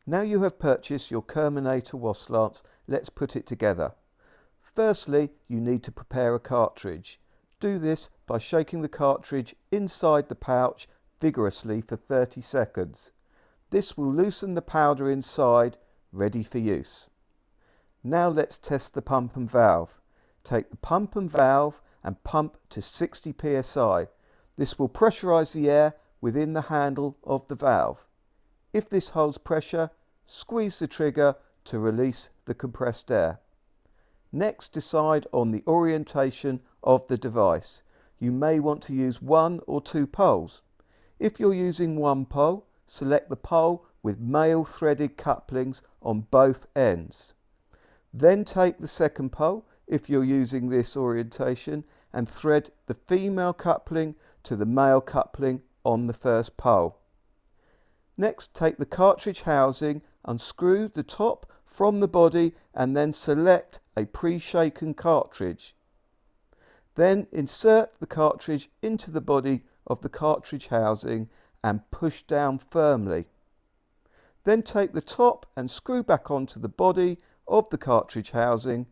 Now you have purchased your Kerminator Wasp Lance, let's put it together. Firstly, you need to prepare a cartridge. Do this by shaking the cartridge inside the pouch vigorously for 30 seconds. This will loosen the powder inside, ready for use. Now let's test the pump and valve. Take the pump and valve and pump to 60 psi. This will pressurize the air within the handle of the valve. If this holds pressure, squeeze the trigger to release the compressed air. Next, decide on the orientation of the device. You may want to use one or two poles. If you're using one pole, select the pole with male threaded couplings on both ends. Then take the second pole, if you're using this orientation, and thread the female coupling to the male coupling on the first pole. Next, take the cartridge housing, unscrew the top from the body and then select a pre-shaken cartridge. Then insert the cartridge into the body of the cartridge housing and push down firmly. Then take the top and screw back onto the body of the cartridge housing.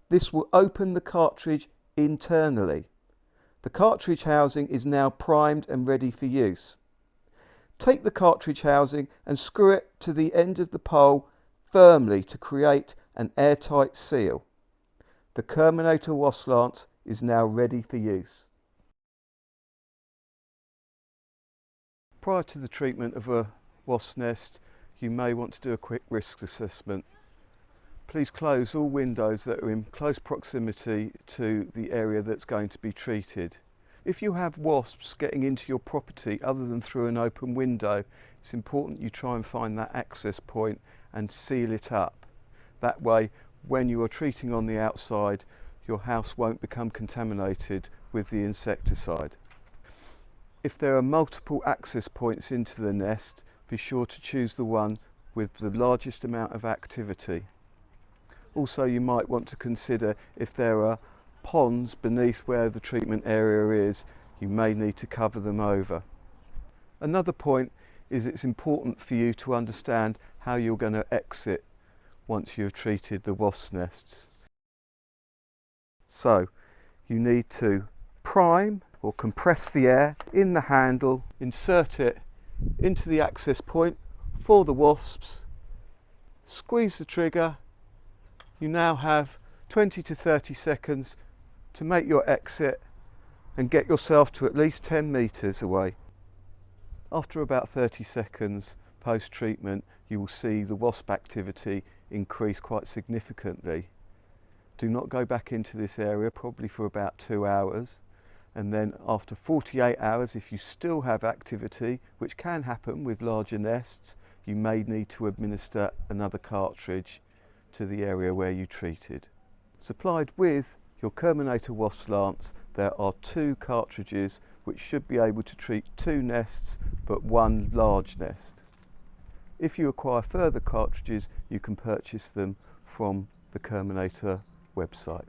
This will open the cartridge internally. The cartridge housing is now primed and ready for use. Take the cartridge housing and screw it to the end of the pole firmly to create an airtight seal. The Kerminator Wasp Lance is now ready for use. Prior to the treatment of a wasp nest, you may want to do a quick risk assessment. Please close all windows that are in close proximity to the area that's going to be treated. If you have wasps getting into your property other than through an open window, it's important you try and find that access point and seal it up. That way, when you are treating on the outside, your house won't become contaminated with the insecticide. If there are multiple access points into the nest, be sure to choose the one with the largest amount of activity. Also, you might want to consider if there are ponds beneath where the treatment area is, you may need to cover them over. Another point is it's important for you to understand how you're going to exit once you've treated the wasp nests. So you need to prime or compress the air in the handle, insert it into the access point for the wasps, squeeze the trigger. You now have 20 to 30 seconds to make your exit and get yourself to at least 10 meters away. After about 30 seconds post-treatment, you will see the wasp activity increase quite significantly. Do not go back into this area probably for about 2 hours, and then after 48 hours, if you still have activity, which can happen with larger nests, you may need to administer another cartridge to the area where you treated. Supplied with your Kerminator Wasp Lance, there are 2 cartridges which should be able to treat 2 nests but 1 large nest. If you acquire further cartridges, you can purchase them from the Kerminator website.